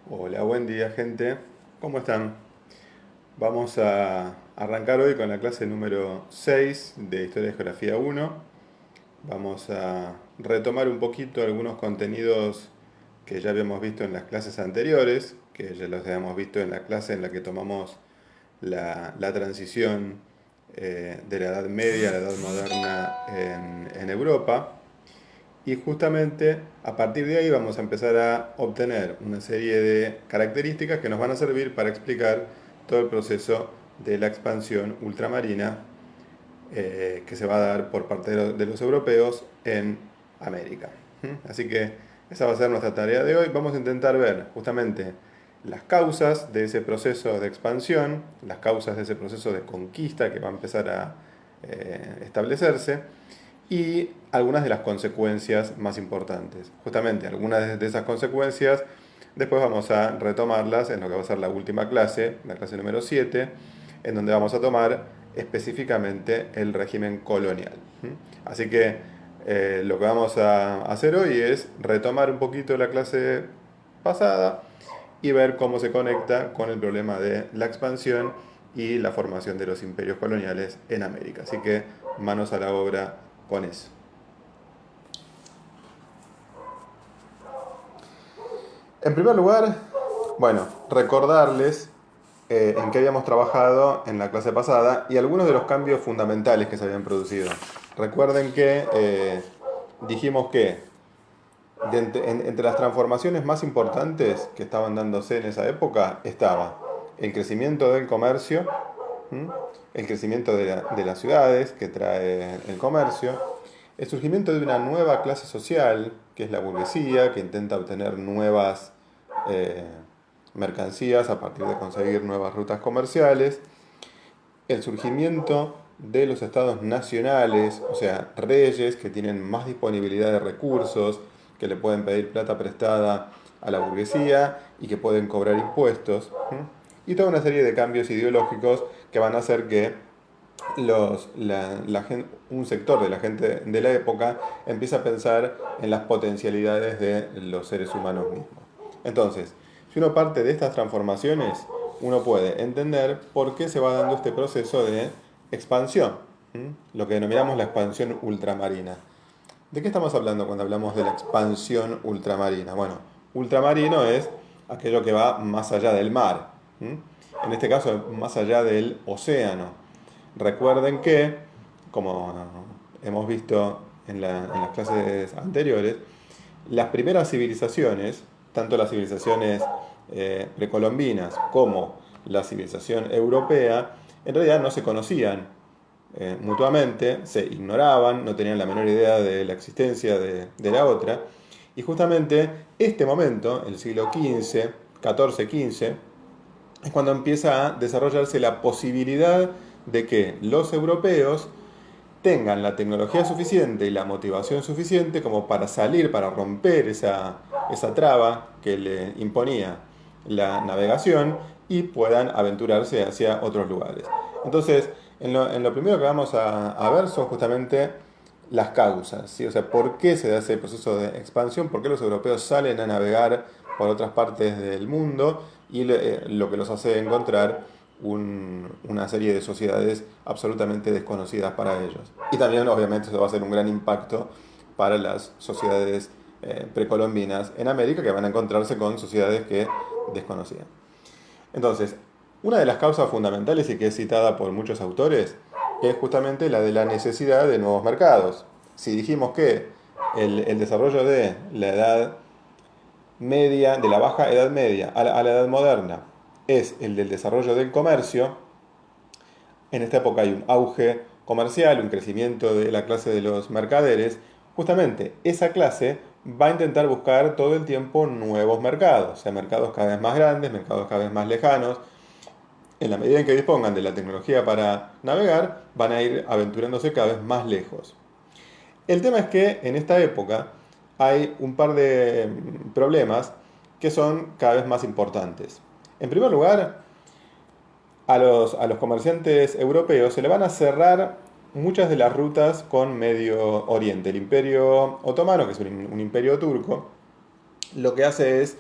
Hola, buen día gente. ¿Cómo están? Vamos a arrancar hoy con la clase número 6 de Historia y Geografía 1. Vamos a retomar un poquito algunos contenidos que ya habíamos visto en las clases anteriores, que ya los habíamos visto en la clase en la que tomamos la transición de la Edad Media a la Edad Moderna en Europa. Y justamente a partir de ahí vamos a empezar a obtener una serie de características que nos van a servir para explicar todo el proceso de la expansión ultramarina que se va a dar por parte de los europeos en América. Así que esa va a ser nuestra tarea de hoy. Vamos a intentar ver justamente las causas de ese proceso de expansión, las causas de ese proceso de conquista que va a empezar a establecerse y algunas de las consecuencias más importantes. Justamente algunas de esas consecuencias después vamos a retomarlas en lo que va a ser la última clase, la clase número 7, en donde vamos a tomar específicamente el régimen colonial. Así que lo que vamos a hacer hoy es retomar un poquito la clase pasada y ver cómo se conecta con el problema de la expansión y la formación de los imperios coloniales en América. Así que manos a la obra con eso. En primer lugar, bueno, recordarles en qué habíamos trabajado en la clase pasada y algunos de los cambios fundamentales que se habían producido. Recuerden que dijimos que entre las transformaciones más importantes que estaban dándose en esa época estaba el crecimiento del comercio, ¿m? El crecimiento de las ciudades que trae el comercio, el surgimiento de una nueva clase social, que es la burguesía, que intenta obtener nuevas eh, mercancías a partir de conseguir nuevas rutas comerciales, el surgimiento de los estados nacionales, o sea, reyes que tienen más disponibilidad de recursos, que le pueden pedir plata prestada a la burguesía y que pueden cobrar impuestos, y toda una serie de cambios ideológicos que van a hacer que un sector de la gente de la época empieza a pensar en las potencialidades de los seres humanos mismos. Entonces, si uno parte de estas transformaciones, uno puede entender por qué se va dando este proceso de expansión, lo que denominamos la expansión ultramarina. ¿De qué estamos hablando cuando hablamos de la expansión ultramarina? Bueno, ultramarino es aquello que va más allá del mar, en este caso más allá del océano. Recuerden que, como hemos visto en las clases anteriores, las primeras civilizaciones, tanto las civilizaciones precolombinas como la civilización europea, en realidad no se conocían mutuamente, se ignoraban, no tenían la menor idea de la existencia de la otra. Y justamente este momento, el siglo XV, XIV-XV, es cuando empieza a desarrollarse la posibilidad de que los europeos tengan la tecnología suficiente y la motivación suficiente como para salir, para romper esa traba que le imponía la navegación y puedan aventurarse hacia otros lugares. Entonces, en lo primero que vamos a ver son justamente las causas, ¿sí? O sea, ¿por qué se da ese proceso de expansión? ¿Por qué los europeos salen a navegar por otras partes del mundo? Y lo que los hace encontrar una serie de sociedades absolutamente desconocidas para ellos. Y también, obviamente, eso va a ser un gran impacto para las sociedades precolombinas en América, que van a encontrarse con sociedades que desconocían. Entonces, una de las causas fundamentales y que es citada por muchos autores es justamente la de la necesidad de nuevos mercados. Si dijimos que el desarrollo de la edad media, de la baja edad media a la edad moderna, es el del desarrollo del comercio, en esta época hay un auge comercial, un crecimiento de la clase de los mercaderes, justamente esa clase va a intentar buscar todo el tiempo nuevos mercados, o sea, mercados cada vez más grandes, mercados cada vez más lejanos. En la medida en que dispongan de la tecnología para navegar, van a ir aventurándose cada vez más lejos. El tema es que en esta época hay un par de problemas que son cada vez más importantes. En primer lugar, a los comerciantes europeos se le van a cerrar muchas de las rutas con Medio Oriente. El Imperio Otomano, que es un imperio turco, lo que hace es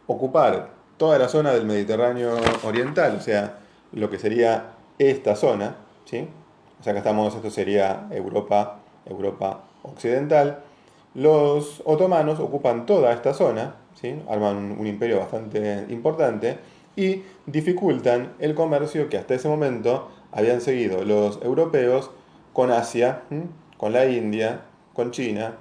ocupar toda la zona del Mediterráneo oriental, o sea, lo que sería esta zona, ¿sí? O sea, esto sería Europa occidental. Los otomanos ocupan toda esta zona, ¿sí? Arman un imperio bastante importante y dificultan el comercio que hasta ese momento habían seguido los europeos con Asia, ¿m? Con la India, con China,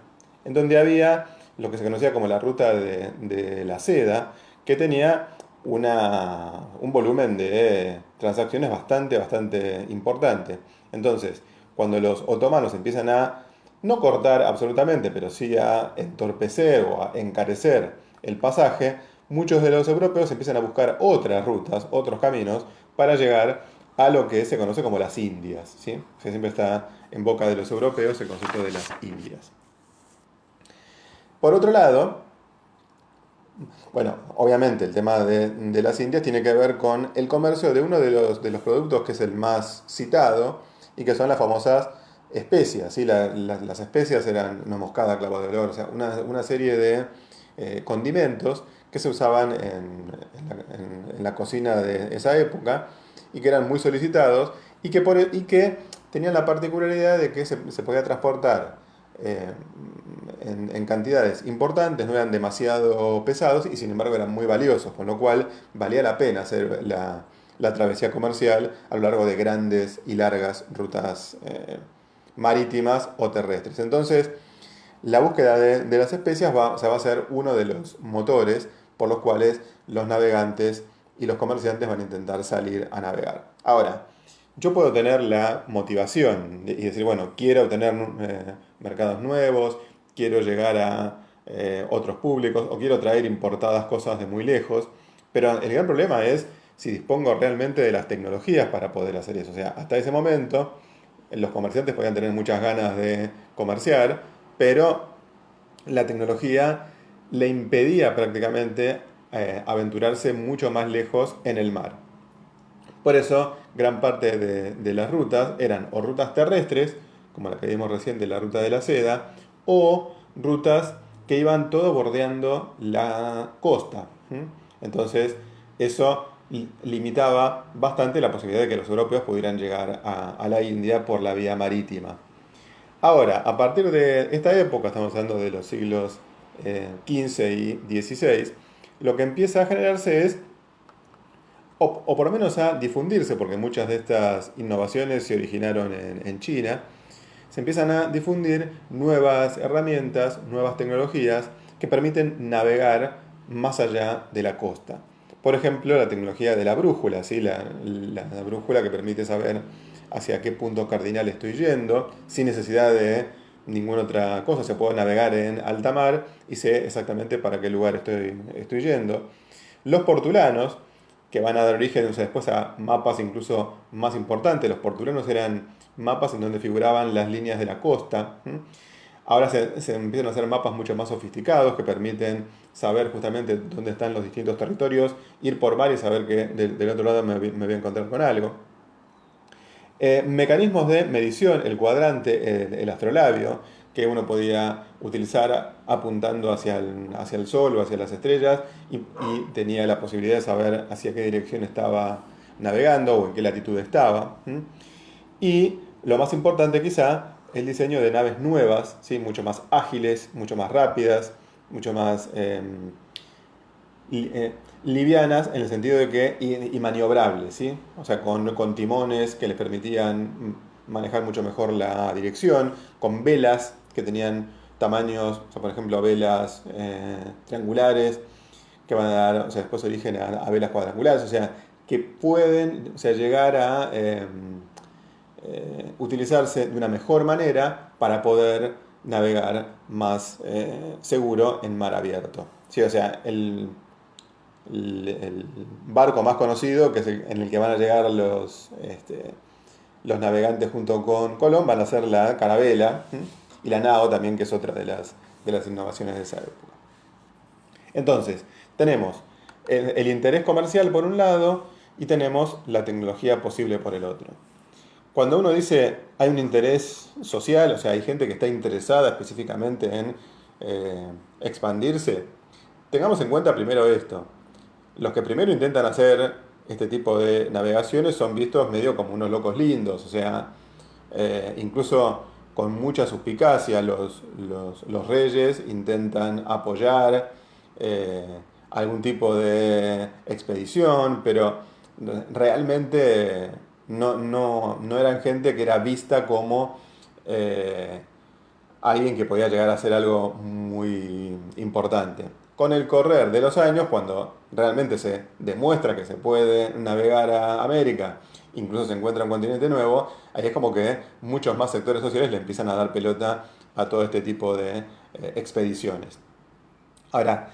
en donde había lo que se conocía como la ruta de la seda, que tenía un volumen de transacciones bastante importante. Entonces, cuando los otomanos empiezan a no cortar absolutamente, pero sí a entorpecer o a encarecer el pasaje, muchos de los europeos empiezan a buscar otras rutas, otros caminos, para llegar a lo que se conoce como las Indias, ¿sí? O sea, siempre está en boca de los europeos el concepto de las Indias. Por otro lado, bueno, obviamente el tema de las Indias tiene que ver con el comercio de uno de los productos que es el más citado y que son las famosas especias. ¿Sí? Las especias eran nuez moscada, clavo de olor, o sea, una serie de condimentos que se usaban en la cocina de esa época y que eran muy solicitados y que tenían la particularidad de que se podía transportar eh, en cantidades importantes, no eran demasiado pesados y sin embargo eran muy valiosos, con lo cual valía la pena hacer la travesía comercial a lo largo de grandes y largas rutas marítimas o terrestres. Entonces, la búsqueda de las especias va a ser uno de los motores por los cuales los navegantes y los comerciantes van a intentar salir a navegar. Ahora, yo puedo tener la motivación y decir, bueno, quiero obtener mercados nuevos, quiero llegar a otros públicos o quiero traer importadas cosas de muy lejos, pero el gran problema es si dispongo realmente de las tecnologías para poder hacer eso. O sea, hasta ese momento los comerciantes podían tener muchas ganas de comerciar, pero la tecnología le impedía prácticamente aventurarse mucho más lejos en el mar. Por eso, gran parte de las rutas eran o rutas terrestres, como la que vimos recién de la ruta de la seda, o rutas que iban todo bordeando la costa. Entonces, eso limitaba bastante la posibilidad de que los europeos pudieran llegar a la India por la vía marítima. Ahora, a partir de esta época, estamos hablando de los siglos XV y XVI, lo que empieza a generarse es o por lo menos a difundirse, porque muchas de estas innovaciones se originaron en China, se empiezan a difundir nuevas herramientas, nuevas tecnologías que permiten navegar más allá de la costa. Por ejemplo, la tecnología de la brújula, ¿sí? La brújula que permite saber hacia qué punto cardinal estoy yendo, sin necesidad de ninguna otra cosa. Se puede navegar en alta mar y sé exactamente para qué lugar estoy yendo. Los portulanos, que van a dar origen después a mapas incluso más importantes. Los portulanos eran mapas en donde figuraban las líneas de la costa. Ahora se empiezan a hacer mapas mucho más sofisticados que permiten saber justamente dónde están los distintos territorios, ir por mar y saber que del otro lado me voy a encontrar con algo. Mecanismos de medición, el cuadrante, el astrolabio, que uno podía utilizar apuntando hacia el sol o hacia las estrellas y tenía la posibilidad de saber hacia qué dirección estaba navegando o en qué latitud estaba. Y lo más importante quizá, el diseño de naves nuevas, ¿sí? Mucho más ágiles, mucho más rápidas, mucho más livianas en el sentido de que y maniobrables, ¿sí? O sea, con timones que les permitían manejar mucho mejor la dirección, con velas que tenían tamaños, o sea, por ejemplo, velas triangulares que van a dar, o sea, después origen a velas cuadrangulares, o sea, que pueden, o sea, llegar a utilizarse de una mejor manera para poder navegar más seguro en mar abierto. Sí, o sea, el barco más conocido, que es en el que van a llegar los navegantes junto con Colón, van a ser la carabela y la nao también, que es otra de las innovaciones de esa época. Entonces, tenemos el interés comercial por un lado y tenemos la tecnología posible por el otro. Cuando uno dice hay un interés social, o sea, hay gente que está interesada específicamente en expandirse, tengamos en cuenta primero esto. los que primero intentan hacer este tipo de navegaciones son vistos medio como unos locos lindos, o sea, incluso con mucha suspicacia los reyes intentan apoyar algún tipo de expedición, pero realmente no eran gente que era vista como alguien que podía llegar a hacer algo muy importante. Con el correr de los años, cuando realmente se demuestra que se puede navegar a América, incluso se encuentra un continente nuevo, ahí es como que muchos más sectores sociales le empiezan a dar pelota a todo este tipo de expediciones. Ahora,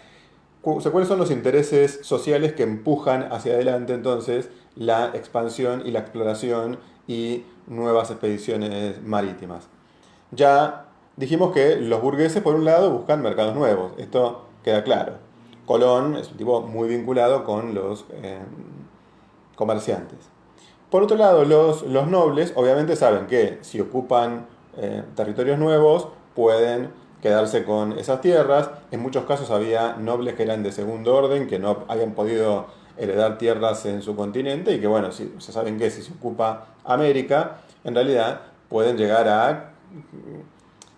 ¿cuáles son los intereses sociales que empujan hacia adelante entonces la expansión y la exploración y nuevas expediciones marítimas? Ya dijimos que los burgueses, por un lado, buscan mercados nuevos. Esto queda claro. Colón es un tipo muy vinculado con los comerciantes. Por otro lado, los nobles obviamente saben que si ocupan territorios nuevos, pueden quedarse con esas tierras. En muchos casos había nobles que eran de segundo orden, que no habían podido heredar tierras en su continente y que, bueno, si, se saben que si se ocupa América, en realidad pueden llegar a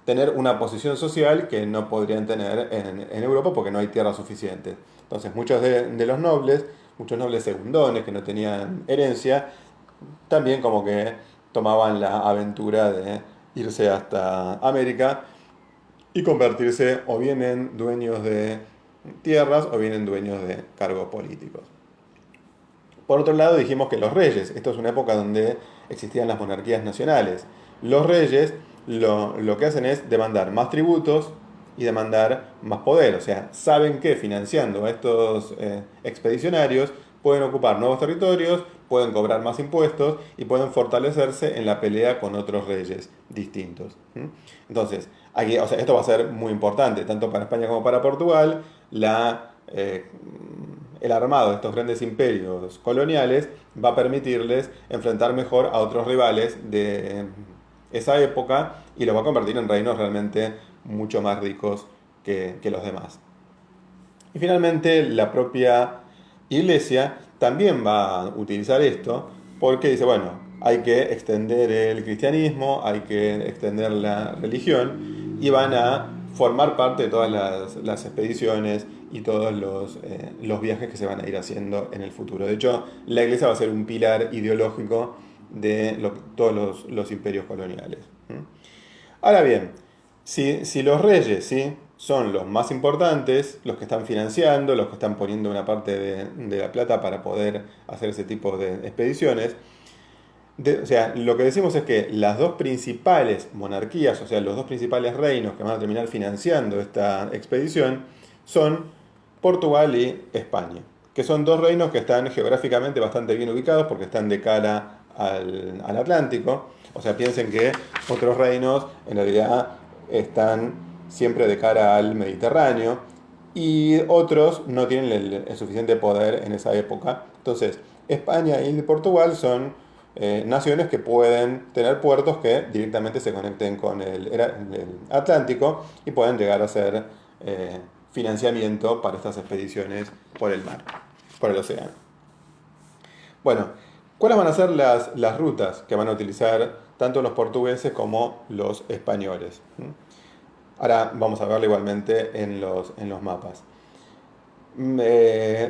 tener una posición social que no podrían tener en Europa porque no hay tierra suficiente. Entonces muchos de los nobles, muchos nobles segundones que no tenían herencia, también como que tomaban la aventura de irse hasta América y convertirse o bien en dueños de tierras o bien en dueños de cargos políticos. Por otro lado dijimos que los reyes, esto es una época donde existían las monarquías nacionales, los reyes lo que hacen es demandar más tributos y demandar más poder, o sea, saben que financiando a estos expedicionarios pueden ocupar nuevos territorios, pueden cobrar más impuestos y pueden fortalecerse en la pelea con otros reyes distintos. Entonces, aquí, o sea, esto va a ser muy importante, tanto para España como para Portugal, el armado de estos grandes imperios coloniales va a permitirles enfrentar mejor a otros rivales de esa época y los va a convertir en reinos realmente mucho más ricos que los demás. Y finalmente la propia Iglesia también va a utilizar esto porque dice, bueno, hay que extender el cristianismo, hay que extender la religión y van a formar parte de todas las expediciones y todos los viajes que se van a ir haciendo en el futuro. De hecho, la Iglesia va a ser un pilar ideológico de todos los imperios coloniales. Ahora bien, si los reyes, ¿sí?, son los más importantes, los que están financiando, los que están poniendo una parte de la plata para poder hacer ese tipo de expediciones, o sea, lo que decimos es que las dos principales monarquías, o sea, los dos principales reinos que van a terminar financiando esta expedición, son Portugal y España, que son dos reinos que están geográficamente bastante bien ubicados porque están de cara al Atlántico. O sea, piensen que otros reinos en realidad están siempre de cara al Mediterráneo y otros no tienen el suficiente poder en esa época. Entonces, España y Portugal son naciones que pueden tener puertos que directamente se conecten con el Atlántico y pueden llegar a ser financiamiento para estas expediciones por el mar, por el océano. Bueno, ¿cuáles van a ser las rutas que van a utilizar tanto los portugueses como los españoles? Ahora vamos a verlo igualmente en los mapas.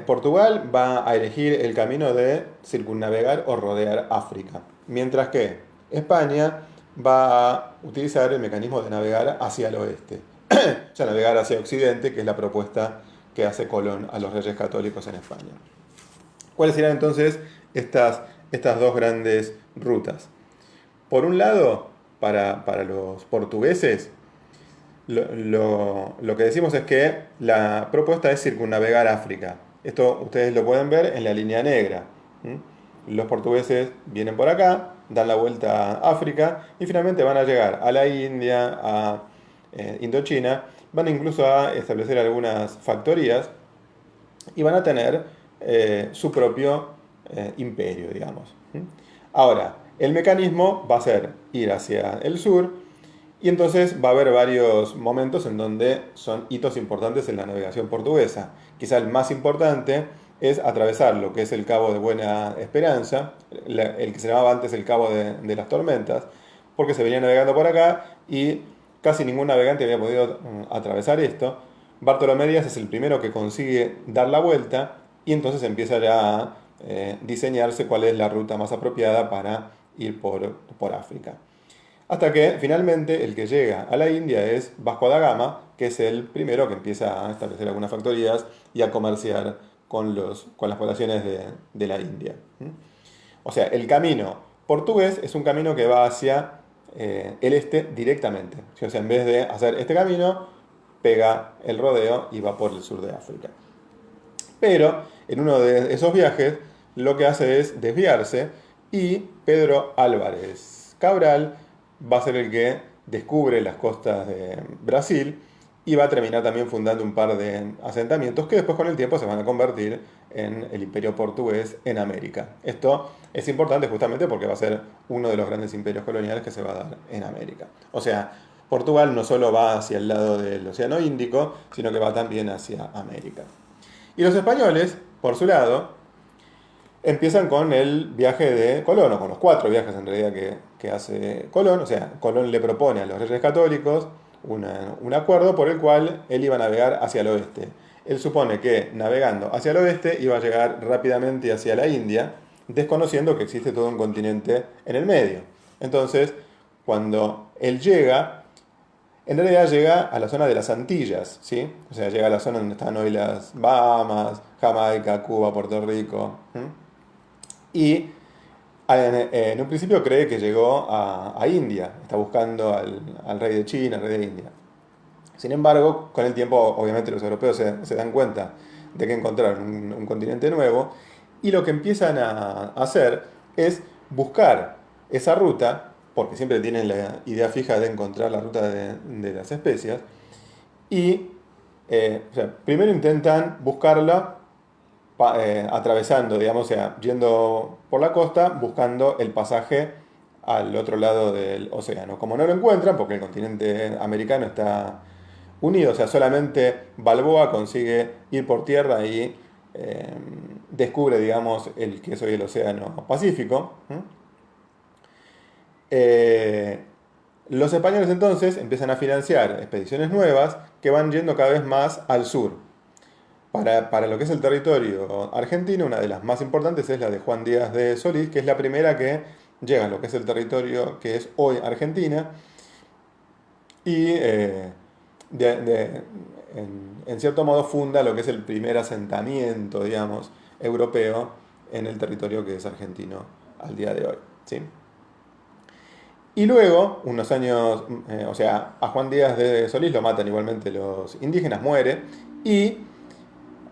Portugal va a elegir el camino de circunnavegar o rodear África, mientras que España va a utilizar el mecanismo de navegar hacia el oeste, o sea, navegar hacia Occidente, que es la propuesta que hace Colón a los reyes católicos en España. ¿Cuáles serán entonces estas dos grandes rutas? Por un lado, para los portugueses, lo que decimos es que la propuesta es circunnavegar África. Esto ustedes lo pueden ver en la línea negra. Los portugueses vienen por acá, dan la vuelta a África y finalmente van a llegar a la India, a Indochina, van incluso a establecer algunas factorías y van a tener su propio imperio, digamos. Ahora, el mecanismo va a ser ir hacia el sur y entonces va a haber varios momentos en donde son hitos importantes en la navegación portuguesa. Quizá el más importante es atravesar lo que es el Cabo de Buena Esperanza, el que se llamaba antes el Cabo de las Tormentas, porque se venía navegando por acá y casi ningún navegante había podido atravesar esto. Bartolomé Díaz es el primero que consigue dar la vuelta y entonces empieza ya a diseñarse cuál es la ruta más apropiada para ir por África. Hasta que finalmente el que llega a la India es Vasco da Gama, que es el primero que empieza a establecer algunas factorías y a comerciar con las poblaciones de la India. O sea, el camino portugués es un camino que va hacia el este directamente. O sea, en vez de hacer este camino, pega el rodeo y va por el sur de África. Pero en uno de esos viajes lo que hace es desviarse y Pedro Álvarez Cabral va a ser el que descubre las costas de Brasil y va a terminar también fundando un par de asentamientos que después con el tiempo se van a convertir en el imperio portugués en América. Esto es importante justamente porque va a ser uno de los grandes imperios coloniales que se va a dar en América. O sea, Portugal no solo va hacia el lado del Océano Índico, sino que va también hacia América. Y los españoles, por su lado, empiezan con el viaje de Colón, o con los 4 viajes en realidad que hace Colón. O sea, Colón le propone a los reyes católicos un acuerdo por el cual él iba a navegar hacia el oeste. Él supone que navegando hacia el oeste iba a llegar rápidamente hacia la India, desconociendo que existe todo un continente en el medio. Entonces, cuando él llega, en realidad llega a la zona de las Antillas, ¿sí? O sea, llega a la zona donde están hoy las Bahamas, Jamaica, Cuba, Puerto Rico. Y en un principio cree que llegó a India, está buscando al rey de China, al rey de India. Sin embargo, con el tiempo, obviamente los europeos se dan cuenta de que encontraron un continente nuevo y lo que empiezan a hacer es buscar esa ruta, porque siempre tienen la idea fija de encontrar la ruta de las especias, y o sea, primero intentan buscarla atravesando, digamos, o sea, yendo por la costa, buscando el pasaje al otro lado del océano. Como no lo encuentran, porque el continente americano está unido, o sea, solamente Balboa consigue ir por tierra y descubre, digamos, el que es hoy el océano Pacífico. Eh, los españoles entonces empiezan a financiar expediciones nuevas que van yendo cada vez más al sur. Para lo que es el territorio argentino, una de las más importantes es la de Juan Díaz de Solís, que es la primera que llega a lo que es el territorio que es hoy Argentina, y en cierto modo funda lo que es el primer asentamiento, digamos, europeo en el territorio que es argentino al día de hoy. ¿Sí? Y luego, unos años, o sea, a Juan Díaz de Solís lo matan igualmente los indígenas, muere, y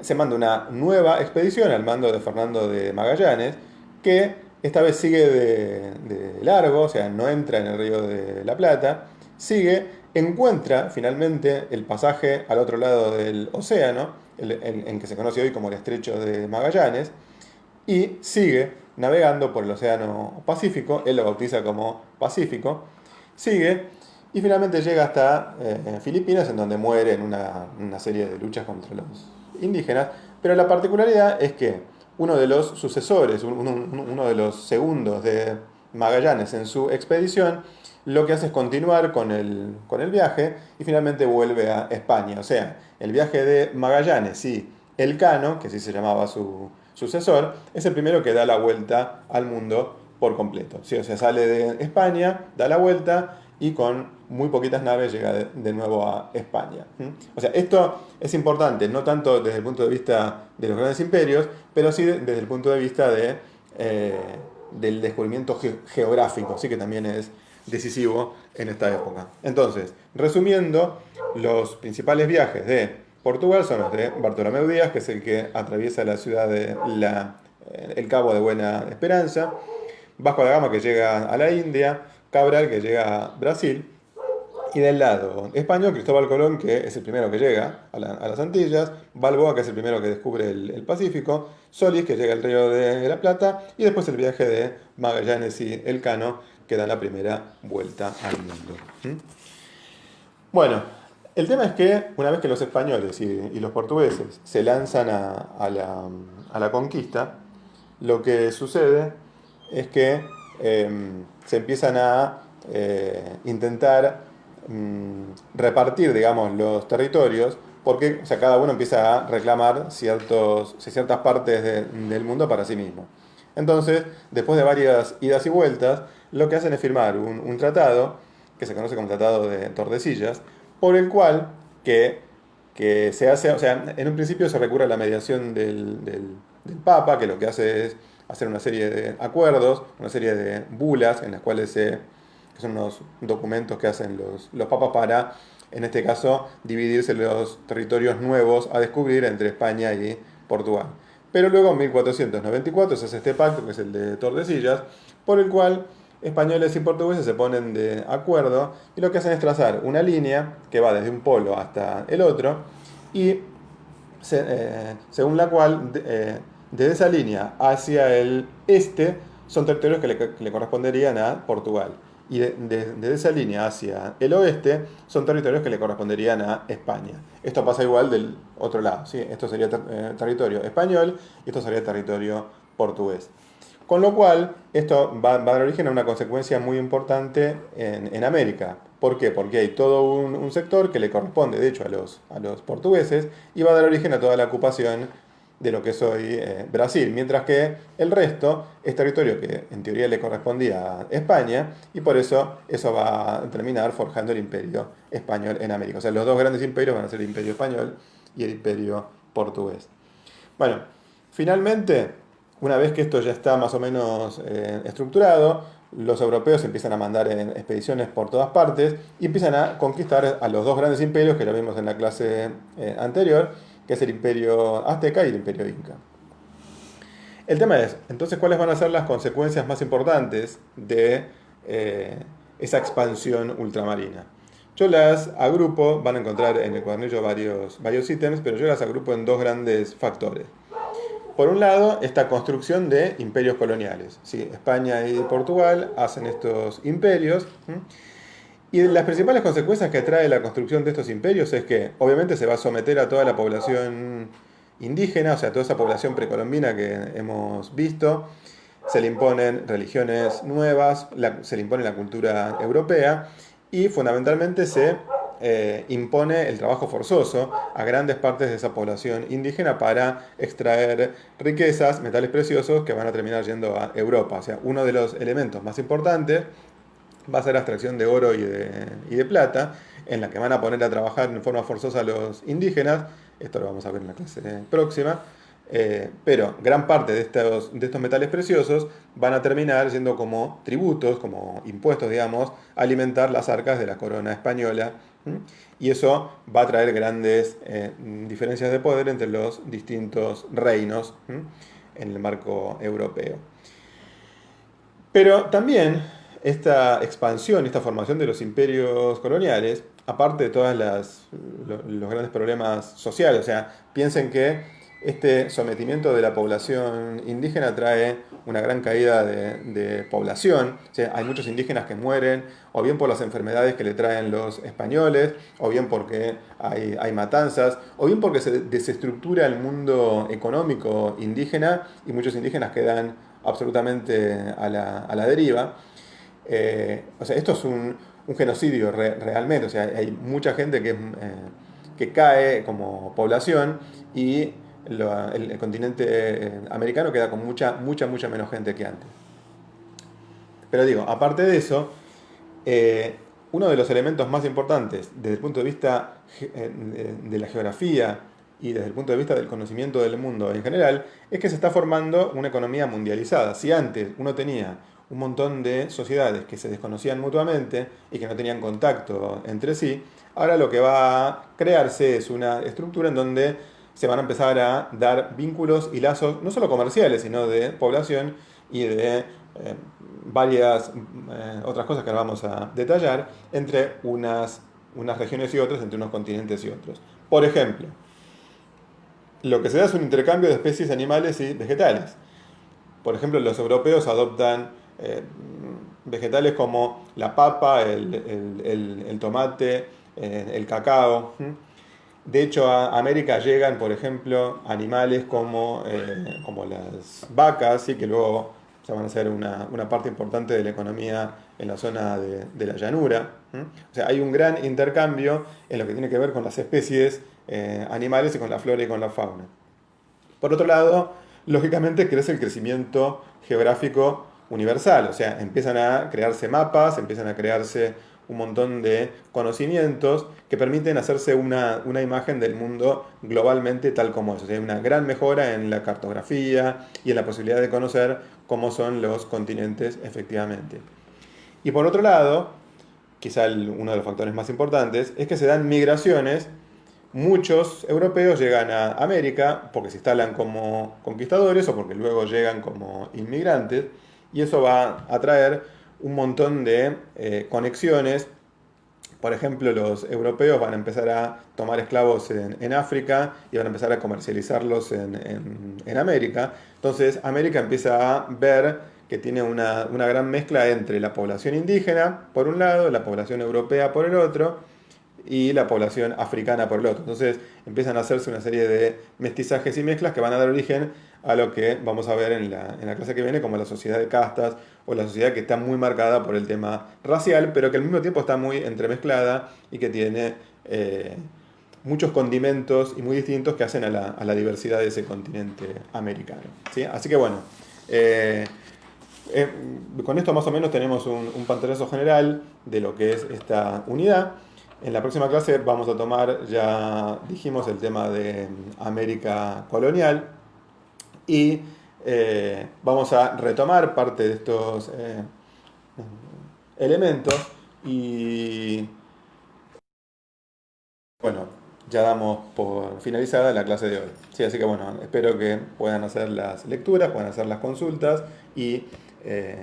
se manda una nueva expedición al mando de Fernando de Magallanes, que esta vez sigue de largo, o sea, no entra en el río de la Plata, sigue, encuentra finalmente el pasaje al otro lado del océano, en que se conoce hoy como el Estrecho de Magallanes, y sigue navegando por el Océano Pacífico, él lo bautiza como Pacífico, sigue y finalmente llega hasta Filipinas, en donde muere en una serie de luchas contra los indígenas, pero la particularidad es que uno de los sucesores, uno de los segundos de Magallanes en su expedición, lo que hace es continuar con el viaje y finalmente vuelve a España. O sea, el viaje de Magallanes y Elcano, que así se llamaba su sucesor, es el primero que da la vuelta al mundo por completo. ¿Sí? O sea, sale de España, da la vuelta y con muy poquitas naves llega de nuevo a España. O sea, esto es importante, no tanto desde el punto de vista de los grandes imperios, pero sí desde el punto de vista del descubrimiento geográfico, sí que también es decisivo en esta época. Entonces, resumiendo, los principales viajes de Portugal son los de Bartolomé Díaz, que es el que atraviesa la ciudad de el Cabo de Buena Esperanza, Vasco da Gama, que llega a la India, Cabral, que llega a Brasil, y del lado español, Cristóbal Colón, que es el primero que llega a las Antillas, Balboa, que es el primero que descubre el Pacífico, Solís, que llega al Río de la Plata, y después el viaje de Magallanes y Elcano, que dan la primera vuelta al mundo. Bueno, el tema es que una vez que los españoles y los portugueses se lanzan a a la conquista, lo que sucede es que se empiezan a intentar repartir, digamos, los territorios, porque o sea, cada uno empieza a reclamar ciertas partes del mundo para sí mismo. Entonces, después de varias idas y vueltas, lo que hacen es firmar un tratado, que se conoce como Tratado de Tordesillas, por el cual que se hace, o sea, en un principio se recurre a la mediación del Papa, que lo que hace es hacer una serie de acuerdos, una serie de bulas, en las cuales que son unos documentos que hacen los papas para, en este caso, dividirse los territorios nuevos a descubrir entre España y Portugal. Pero luego en 1494 se hace este pacto, que es el de Tordesillas, por el cual españoles y portugueses se ponen de acuerdo y lo que hacen es trazar una línea que va desde un polo hasta el otro y según la cual desde esa línea hacia el este son territorios que le corresponderían a Portugal y desde esa línea hacia el oeste son territorios que le corresponderían a España. Esto pasa igual del otro lado, ¿sí? Esto sería territorio español y esto sería territorio portugués. Con lo cual, esto va a dar origen a una consecuencia muy importante en América. ¿Por qué? Porque hay todo un sector que le corresponde, de hecho, a los portugueses y va a dar origen a toda la ocupación de lo que es hoy Brasil, mientras que el resto es territorio que en teoría le correspondía a España y por eso va a terminar forjando el imperio español en América. O sea, los dos grandes imperios van a ser el imperio español y el imperio portugués. Bueno, finalmente, una vez que esto ya está más o menos estructurado, los europeos empiezan a mandar en expediciones por todas partes y empiezan a conquistar a los dos grandes imperios que ya vimos en la clase anterior, que es el imperio azteca y el imperio inca. El tema es, entonces, ¿cuáles van a ser las consecuencias más importantes de esa expansión ultramarina? Yo las agrupo, van a encontrar en el cuadernillo varios ítems, pero yo las agrupo en dos grandes factores. Por un lado, esta construcción de imperios coloniales. ¿Sí? España y Portugal hacen estos imperios. Y las principales consecuencias que trae la construcción de estos imperios es que obviamente se va a someter a toda la población indígena, o sea, toda esa población precolombina que hemos visto. Se le imponen religiones nuevas, se le impone la cultura europea y fundamentalmente se impone el trabajo forzoso a grandes partes de esa población indígena para extraer riquezas, metales preciosos que van a terminar yendo a Europa. O sea, uno de los elementos más importantes va a ser la extracción de oro y de plata, en la que van a poner a trabajar en forma forzosa a los indígenas. Esto lo vamos a ver en la clase próxima. Pero gran parte de estos metales preciosos van a terminar siendo como tributos, como impuestos, digamos, a alimentar las arcas de la corona española. Y eso va a traer grandes diferencias de poder entre los distintos reinos en el marco europeo. Pero también esta expansión, esta formación de los imperios coloniales, aparte de todos los grandes problemas sociales, o sea, piensen que este sometimiento de la población indígena trae una gran caída de población. O sea, hay muchos indígenas que mueren, o bien por las enfermedades que le traen los españoles, o bien porque hay matanzas, o bien porque se desestructura el mundo económico indígena y muchos indígenas quedan absolutamente a la deriva. O sea, esto es un genocidio realmente. O sea, hay mucha gente que cae como población y el continente americano queda con mucha menos gente que antes. Pero digo, aparte de eso, uno de los elementos más importantes desde el punto de vista de la geografía y desde el punto de vista del conocimiento del mundo en general, es que se está formando una economía mundializada. Si antes uno tenía un montón de sociedades que se desconocían mutuamente y que no tenían contacto entre sí, ahora lo que va a crearse es una estructura en donde se van a empezar a dar vínculos y lazos, no solo comerciales, sino de población y de varias otras cosas que ahora vamos a detallar, entre unas regiones y otras, entre unos continentes y otros. Por ejemplo, lo que se da es un intercambio de especies animales y vegetales. Por ejemplo, los europeos adoptan vegetales como la papa, el tomate, el cacao. De hecho, a América llegan, por ejemplo, animales como las vacas, ¿sí? Que luego se van a ser una parte importante de la economía en la zona de la llanura. ¿M? O sea, hay un gran intercambio en lo que tiene que ver con las especies animales y con la flora y con la fauna. Por otro lado, lógicamente crece el crecimiento geográfico universal, o sea, empiezan a crearse mapas, empiezan a crearse un montón de conocimientos que permiten hacerse una imagen del mundo globalmente tal como es. O sea, hay una gran mejora en la cartografía y en la posibilidad de conocer cómo son los continentes efectivamente. Y por otro lado, quizá uno de los factores más importantes, es que se dan migraciones. Muchos europeos llegan a América porque se instalan como conquistadores o porque luego llegan como inmigrantes y eso va a traer un montón de conexiones. Por ejemplo, los europeos van a empezar a tomar esclavos en África y van a empezar a comercializarlos en América. Entonces, América empieza a ver que tiene una gran mezcla entre la población indígena, por un lado, la población europea por el otro, y la población africana por el otro. Entonces empiezan a hacerse una serie de mestizajes y mezclas que van a dar origen a lo que vamos a ver en la clase que viene como la sociedad de castas o la sociedad que está muy marcada por el tema racial, pero que al mismo tiempo está muy entremezclada y que tiene muchos condimentos y muy distintos que hacen a la diversidad de ese continente americano. ¿Sí? Así que bueno, eh, eh, con esto más o menos tenemos un pantalazo general de lo que es esta unidad. En la próxima clase vamos a tomar, ya dijimos, el tema de América colonial y vamos a retomar parte de estos elementos y bueno, ya damos por finalizada la clase de hoy. Sí, así que bueno, espero que puedan hacer las lecturas, puedan hacer las consultas y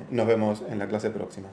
nos vemos en la clase próxima.